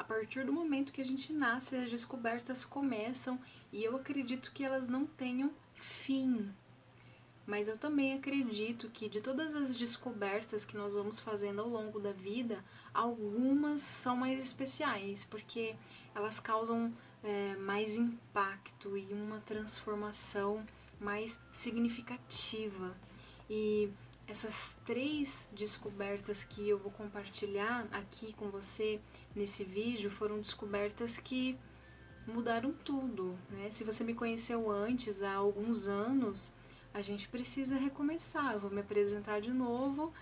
A partir do momento que a gente nasce, as descobertas começam e eu acredito que elas não tenham fim. Mas eu também acredito que de todas as descobertas que nós vamos fazendo ao longo da vida, algumas são mais especiais, porque elas causam mais impacto e uma transformação mais significativa. E essas 3 descobertas que eu vou compartilhar aqui com você nesse vídeo foram descobertas que mudaram tudo, né? Se você me conheceu antes, há alguns anos, a gente precisa recomeçar. Eu vou me apresentar de novo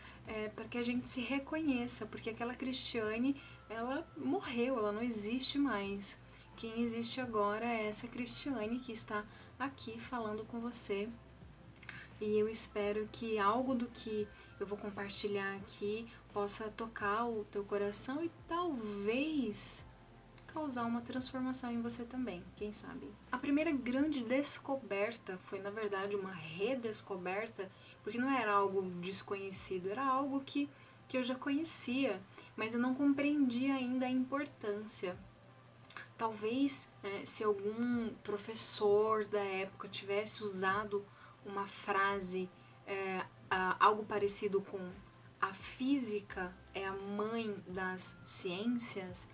para que a gente se reconheça, porque aquela Cristiane, ela morreu, ela não existe mais. Quem existe agora é essa Cristiane que está aqui falando com você. E eu espero que algo do que eu vou compartilhar aqui possa tocar o teu coração e talvez causar uma transformação em você também, quem sabe. A primeira grande descoberta foi, na verdade, uma redescoberta, porque não era algo desconhecido, era algo que eu já conhecia, mas eu não compreendia ainda a importância. Talvez, se algum professor da época tivesse usado uma frase, algo parecido com a física é a mãe das ciências,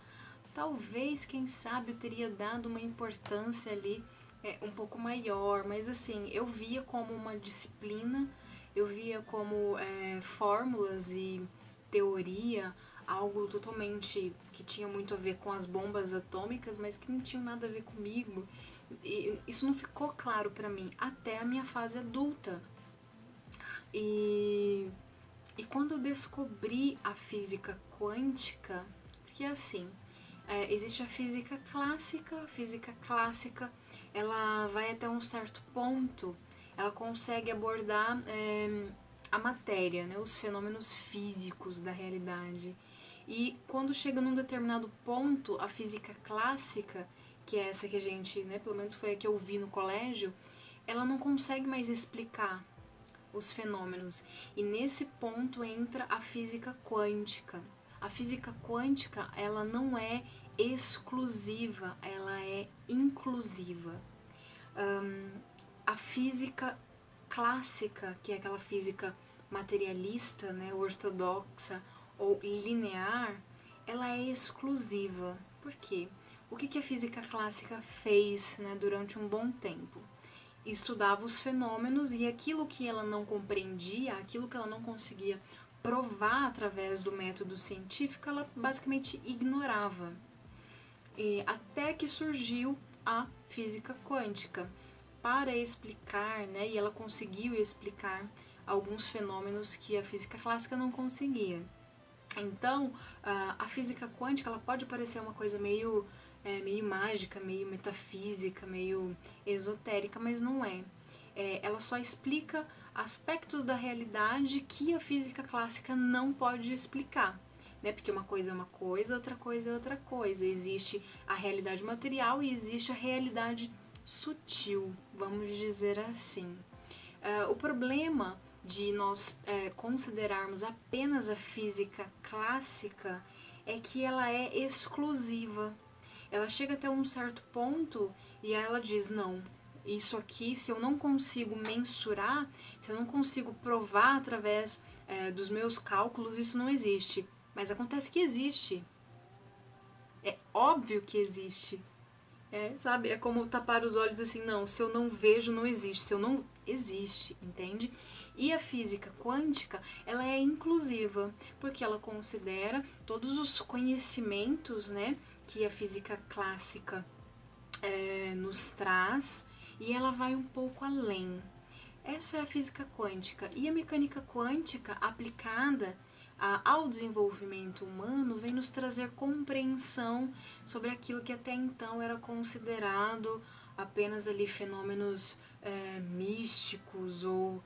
talvez, quem sabe, eu teria dado uma importância ali um pouco maior, mas assim, eu via como uma disciplina, eu via como fórmulas e teoria, algo totalmente que tinha muito a ver com as bombas atômicas, mas que não tinha nada a ver comigo. E isso não ficou claro para mim até a minha fase adulta. E quando eu descobri a física quântica, porque assim, existe a física clássica ela vai até um certo ponto, ela consegue abordar a matéria, né, os fenômenos físicos da realidade. E quando chega num determinado ponto, a física clássica, que é essa que a gente, né, pelo menos foi a que eu vi no colégio, ela não consegue mais explicar os fenômenos. E nesse ponto entra a física quântica. A física quântica, ela não é exclusiva, ela é inclusiva. A física clássica, que é aquela física materialista, né, ortodoxa ou linear, ela é exclusiva. Por quê? O que a física clássica fez, né, durante um bom tempo? Estudava os fenômenos e aquilo que ela não compreendia, aquilo que ela não conseguia provar através do método científico, ela basicamente ignorava. E até que surgiu a física quântica para explicar, né, e ela conseguiu explicar alguns fenômenos que a física clássica não conseguia. Então, a física quântica ela pode parecer uma coisa meio mágica, meio metafísica, meio esotérica, mas não é. Ela só explica aspectos da realidade que a física clássica não pode explicar. Né? Porque uma coisa é uma coisa, outra coisa é outra coisa. Existe a realidade material e existe a realidade sutil, vamos dizer assim. O problema de nós considerarmos apenas a física clássica é que ela é exclusiva. Ela chega até um certo ponto e aí ela diz, não, isso aqui, se eu não consigo mensurar, se eu não consigo provar através dos meus cálculos, isso não existe. Mas acontece que existe. É óbvio que existe. Sabe? É como tapar os olhos assim, não, se eu não vejo, não existe. Se eu não... existe, entende? E a física quântica, ela é inclusiva, porque ela considera todos os conhecimentos, né, que a física clássica nos traz, e ela vai um pouco além. Essa é a física quântica. E a mecânica quântica aplicada ao desenvolvimento humano vem nos trazer compreensão sobre aquilo que até então era considerado apenas ali fenômenos místicos ou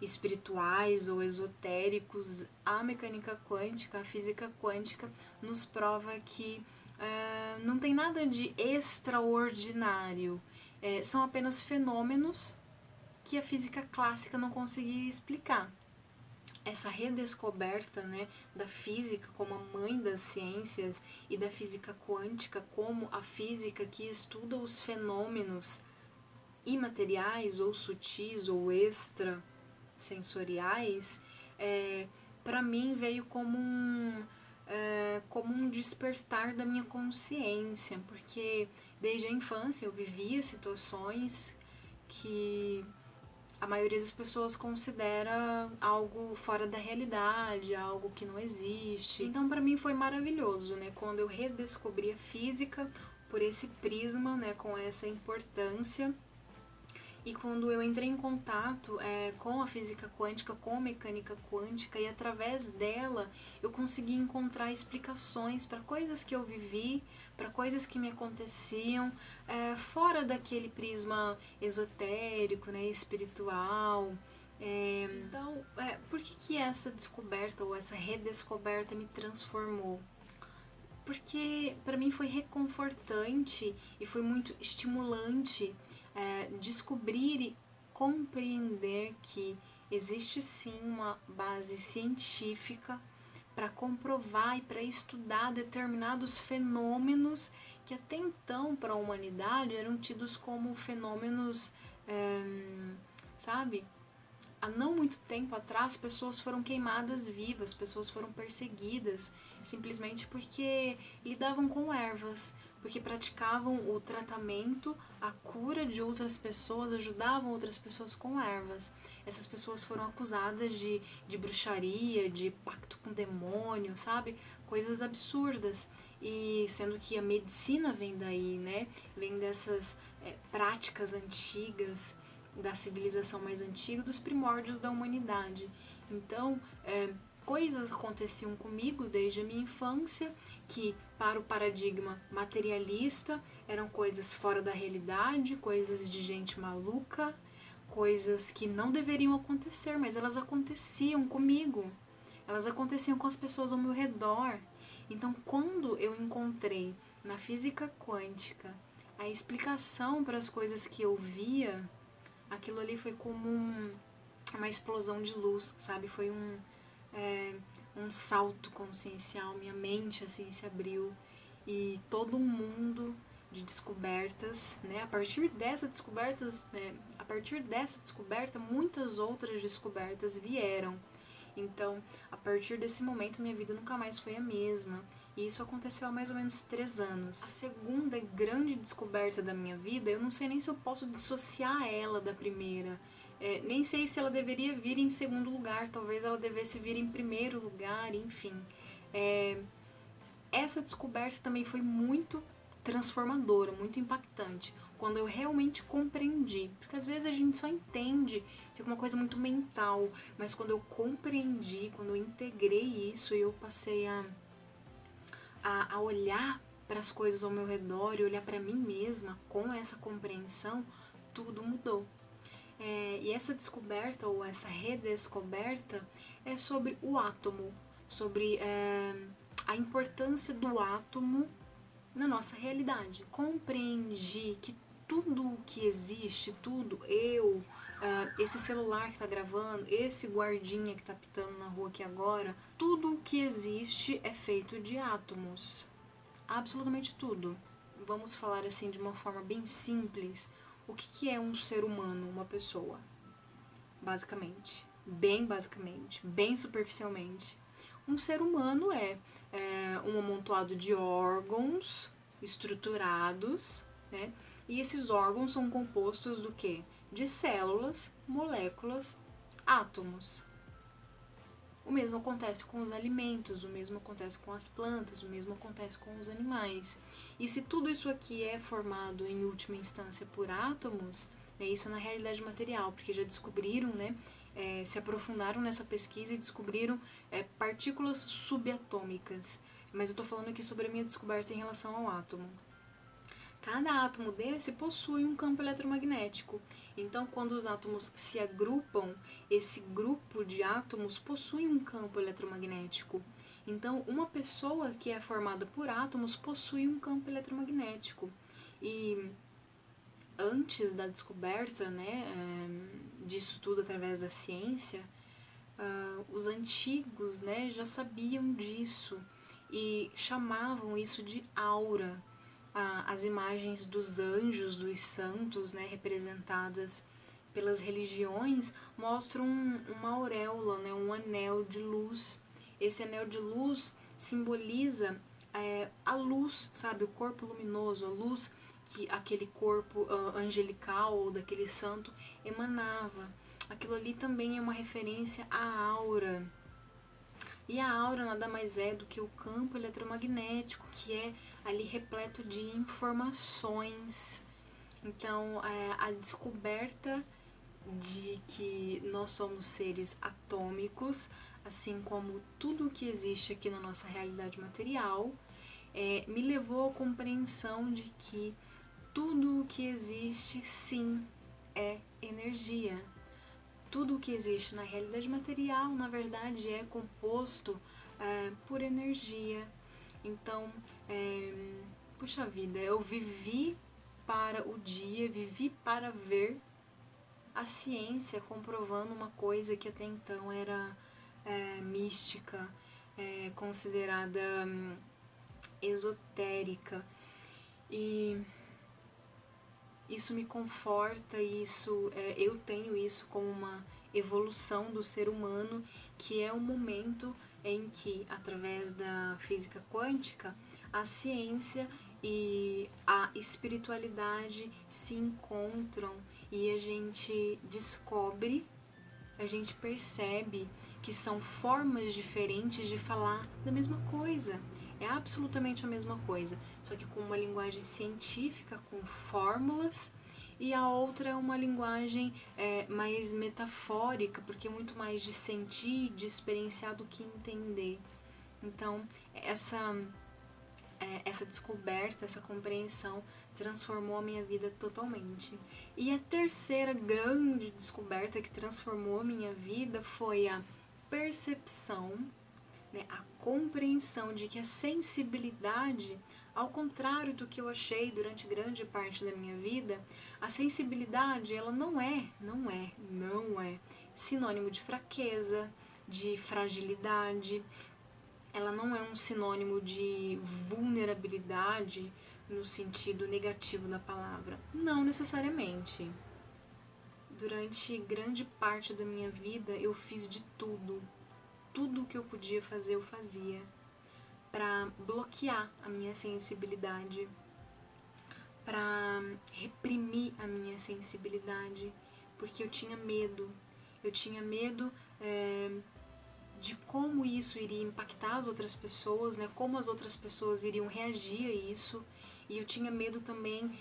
espirituais ou esotéricos. A mecânica quântica, a física quântica nos prova que não tem nada de extraordinário. São apenas fenômenos que a física clássica não conseguia explicar. essa redescoberta, né, da física como a mãe das ciências e da física quântica como a física que estuda os fenômenos imateriais ou sutis ou extrasensoriais, para mim veio como um despertar da minha consciência, porque desde a infância eu vivia situações que a maioria das pessoas considera algo fora da realidade, algo que não existe. Então, para mim foi maravilhoso, né, quando eu redescobri a física por esse prisma, né, com essa importância. E quando eu entrei em contato com a física quântica, com a mecânica quântica, e através dela eu consegui encontrar explicações para coisas que eu vivi, para coisas que me aconteciam, fora daquele prisma esotérico, né, espiritual. Então, por que essa descoberta ou essa redescoberta me transformou? Porque para mim foi reconfortante e foi muito estimulante descobrir e compreender que existe sim uma base científica para comprovar e para estudar determinados fenômenos que até então para a humanidade eram tidos como fenômenos, sabe? Há não muito tempo atrás, pessoas foram queimadas vivas, pessoas foram perseguidas, simplesmente porque lidavam com ervas, porque praticavam o tratamento, a cura de outras pessoas, ajudavam outras pessoas com ervas. Essas pessoas foram acusadas de bruxaria, de pacto com demônio, sabe? Coisas absurdas. E sendo que a medicina vem daí, né? Vem dessas práticas antigas, da civilização mais antiga, dos primórdios da humanidade. Então, coisas aconteciam comigo desde a minha infância que, para o paradigma materialista, eram coisas fora da realidade, coisas de gente maluca, coisas que não deveriam acontecer, mas elas aconteciam comigo. Elas aconteciam com as pessoas ao meu redor. Então, quando eu encontrei na física quântica a explicação para as coisas que eu via, aquilo ali foi como uma explosão de luz, sabe? Foi um salto consciencial, minha mente assim se abriu e todo um mundo de descobertas, né? A partir dessa descoberta, muitas outras descobertas vieram. Então, a partir desse momento, minha vida nunca mais foi a mesma. E isso aconteceu há mais ou menos 3 anos. A segunda grande descoberta da minha vida, eu não sei nem se eu posso dissociar ela da primeira. Nem sei se ela deveria vir em segundo lugar, talvez ela devesse vir em primeiro lugar, enfim. Essa descoberta também foi muito transformadora, muito impactante, quando eu realmente compreendi, porque às vezes a gente só entende, fica uma coisa muito mental, mas quando eu compreendi, quando eu integrei isso e eu passei a olhar para as coisas ao meu redor e olhar para mim mesma com essa compreensão, tudo mudou. E essa descoberta ou essa redescoberta é sobre o átomo, sobre a importância do átomo na nossa realidade. Compreendi que tudo o que existe, tudo, esse celular que está gravando, esse guardinha que está pitando na rua aqui agora, tudo o que existe é feito de átomos. Absolutamente tudo. Vamos falar assim de uma forma bem simples. O que é um ser humano, uma pessoa? Basicamente. Bem superficialmente. Um ser humano é um amontoado de órgãos estruturados, né? E esses órgãos são compostos do quê? De células, moléculas, átomos. O mesmo acontece com os alimentos, o mesmo acontece com as plantas, o mesmo acontece com os animais. E se tudo isso aqui é formado em última instância por átomos, isso na realidade material, porque já descobriram, né, se aprofundaram nessa pesquisa e descobriram partículas subatômicas. Mas eu estou falando aqui sobre a minha descoberta em relação ao átomo. Cada átomo desse possui um campo eletromagnético. Então, quando os átomos se agrupam, esse grupo de átomos possui um campo eletromagnético. Então, uma pessoa que é formada por átomos possui um campo eletromagnético. E antes da descoberta, né, disso tudo através da ciência, os antigos, né, já sabiam disso e chamavam isso de aura. As imagens dos anjos, dos santos, né, representadas pelas religiões, mostram uma auréola, né, um anel de luz. Esse anel de luz simboliza a luz, sabe, o corpo luminoso, a luz que aquele corpo angelical ou daquele santo emanava. Aquilo ali também é uma referência à aura. E a aura nada mais é do que o campo eletromagnético, que é ali repleto de informações. Então, a descoberta de que nós somos seres atômicos, assim como tudo o que existe aqui na nossa realidade material, me levou à compreensão de que tudo o que existe, sim, é energia. Tudo o que existe na realidade material, na verdade, é composto por energia. Então, puxa vida, eu vivi para o dia, vivi para ver a ciência comprovando uma coisa que até então era mística, considerada esotérica. E isso me conforta, eu tenho isso como uma evolução do ser humano, que é um momento em que, através da física quântica, a ciência e a espiritualidade se encontram e a gente descobre, a gente percebe que são formas diferentes de falar da mesma coisa. É absolutamente a mesma coisa, só que com uma linguagem científica, com fórmulas, e a outra é uma linguagem mais metafórica, porque é muito mais de sentir, de experienciar do que entender. Então, essa descoberta, essa compreensão transformou a minha vida totalmente. E a terceira grande descoberta que transformou a minha vida foi a percepção, né, a compreensão de que a sensibilidade, ao contrário do que eu achei durante grande parte da minha vida, a sensibilidade ela não é sinônimo de fraqueza, de fragilidade. Ela não é um sinônimo de vulnerabilidade no sentido negativo da palavra. Não necessariamente. Durante grande parte da minha vida eu fiz de tudo. Tudo o que eu podia fazer eu fazia para bloquear a minha sensibilidade, para reprimir a minha sensibilidade, porque eu tinha medo. Eu tinha medo de como isso iria impactar as outras pessoas, né? Como as outras pessoas iriam reagir a isso. E eu tinha medo também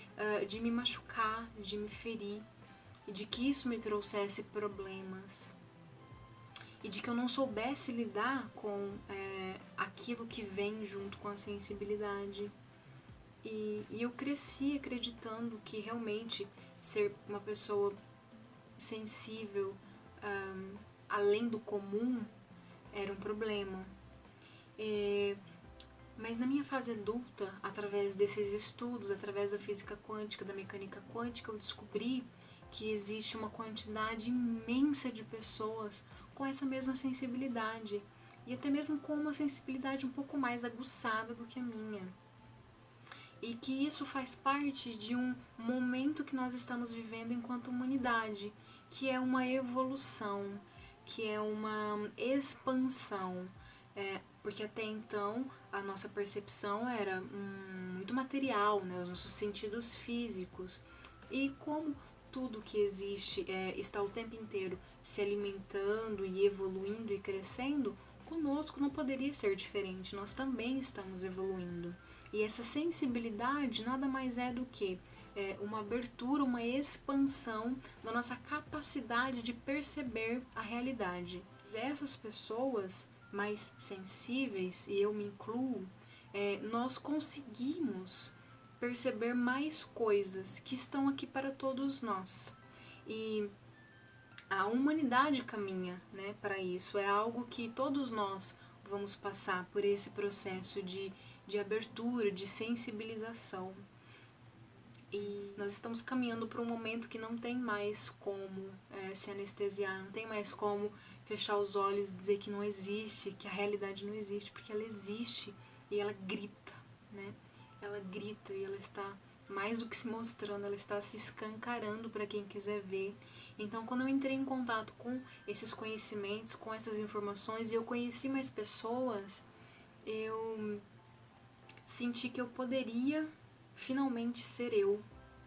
de me machucar, de me ferir, e de que isso me trouxesse problemas. E de que eu não soubesse lidar com aquilo que vem junto com a sensibilidade. E eu cresci acreditando que realmente ser uma pessoa sensível, além do comum, era um problema. Mas na minha fase adulta, através desses estudos, através da física quântica, da mecânica quântica, eu descobri que existe uma quantidade imensa de pessoas com essa mesma sensibilidade, e até mesmo com uma sensibilidade um pouco mais aguçada do que a minha. E que isso faz parte de um momento que nós estamos vivendo enquanto humanidade, que é uma evolução, que é uma expansão. Porque até então a nossa percepção era muito material, né? Os nossos sentidos físicos. E como tudo que existe está o tempo inteiro se alimentando e evoluindo e crescendo, conosco não poderia ser diferente, nós também estamos evoluindo. E essa sensibilidade nada mais é do que uma abertura, uma expansão da nossa capacidade de perceber a realidade. Essas pessoas mais sensíveis, e eu me incluo, nós conseguimos perceber mais coisas que estão aqui para todos nós. E a humanidade caminha, né, para isso. É algo que todos nós vamos passar por esse processo de abertura, de sensibilização. E nós estamos caminhando para um momento que não tem mais como se anestesiar, não tem mais como fechar os olhos e dizer que não existe, que a realidade não existe, porque ela existe e ela grita, né? Ela grita e ela está mais do que se mostrando, ela está se escancarando para quem quiser ver. Então, quando eu entrei em contato com esses conhecimentos, com essas informações, e eu conheci mais pessoas, eu senti que eu poderia finalmente ser eu.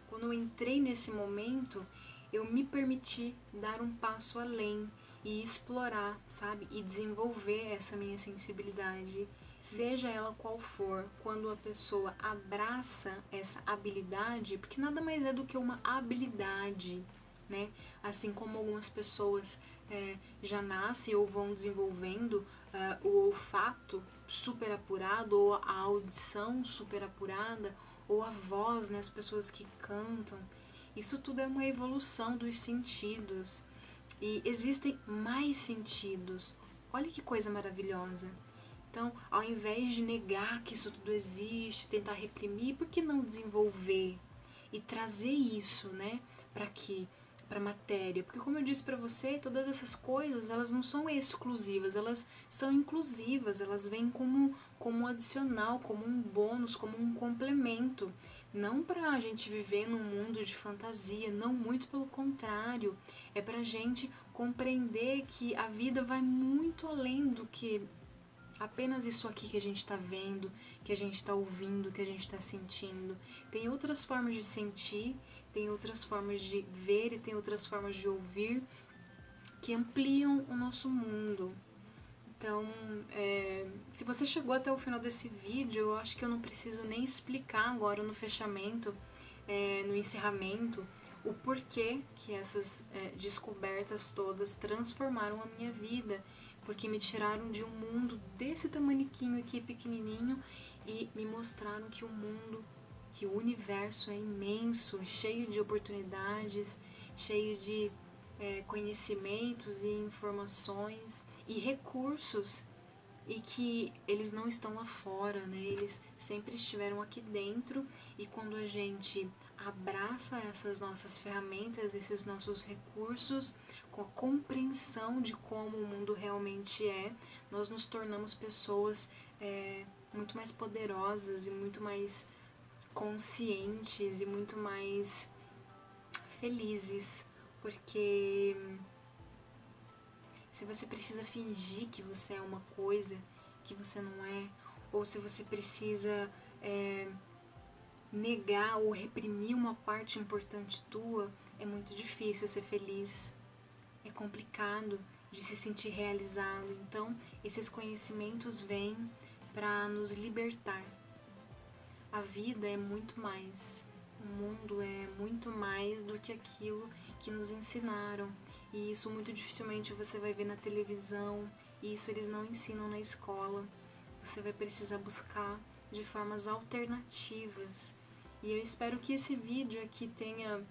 Quando eu entrei nesse momento, eu me permiti dar um passo além e explorar, sabe? E desenvolver essa minha sensibilidade, seja ela qual for. Quando a pessoa abraça essa habilidade, porque nada mais é do que uma habilidade, né? Assim como algumas pessoas já nascem ou vão desenvolvendo o olfato super apurado, ou a audição super apurada, ou a voz, né, as pessoas que cantam. Isso tudo é uma evolução dos sentidos. E existem mais sentidos. Olha que coisa maravilhosa. Então, ao invés de negar que isso tudo existe, tentar reprimir, por que não desenvolver e trazer isso, né, para aqui, para a matéria? Porque como eu disse para você, todas essas coisas, elas não são exclusivas, elas são inclusivas, elas vêm como um adicional, como um bônus, como um complemento. Não para a gente viver num mundo de fantasia, não, muito pelo contrário. É para a gente compreender que a vida vai muito além do que apenas isso aqui que a gente está vendo, que a gente está ouvindo, que a gente está sentindo. Tem outras formas de sentir, tem outras formas de ver e tem outras formas de ouvir que ampliam o nosso mundo. Então, se você chegou até o final desse vídeo, eu acho que eu não preciso nem explicar agora no fechamento, no encerramento, o porquê que essas descobertas todas transformaram a minha vida, porque me tiraram de um mundo desse tamaniquinho aqui pequenininho e me mostraram que o mundo, que o universo é imenso, cheio de oportunidades, cheio de conhecimentos e informações e recursos, e que eles não estão lá fora, né? Eles sempre estiveram aqui dentro, e quando a gente abraça essas nossas ferramentas, esses nossos recursos, com a compreensão de como o mundo realmente é, nós nos tornamos pessoas muito mais poderosas e muito mais conscientes e muito mais felizes, porque se você precisa fingir que você é uma coisa que você não é, ou se você precisa negar ou reprimir uma parte importante tua, é muito difícil ser feliz, é complicado de se sentir realizado. Então, esses conhecimentos vêm para nos libertar. A vida é muito mais, o mundo é muito mais do que aquilo que nos ensinaram, e isso muito dificilmente você vai ver na televisão, e isso eles não ensinam na escola. Você vai precisar buscar de formas alternativas, e eu espero que esse vídeo aqui tenha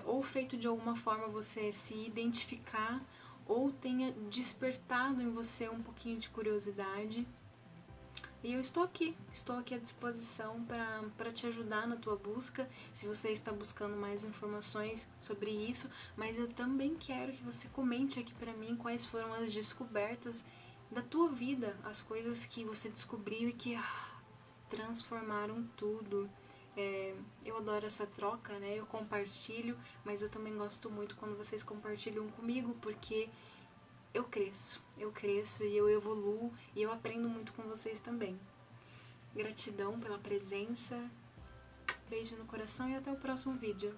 ou feito de alguma forma você se identificar, ou tenha despertado em você um pouquinho de curiosidade. E eu estou aqui à disposição para te ajudar na tua busca, se você está buscando mais informações sobre isso, mas eu também quero que você comente aqui para mim quais foram as descobertas da tua vida, as coisas que você descobriu e que transformaram tudo. Eu adoro essa troca, né? Eu compartilho, mas eu também gosto muito quando vocês compartilham comigo, porque eu cresço e eu evoluo e eu aprendo muito com vocês também. Gratidão pela presença, beijo no coração e até o próximo vídeo.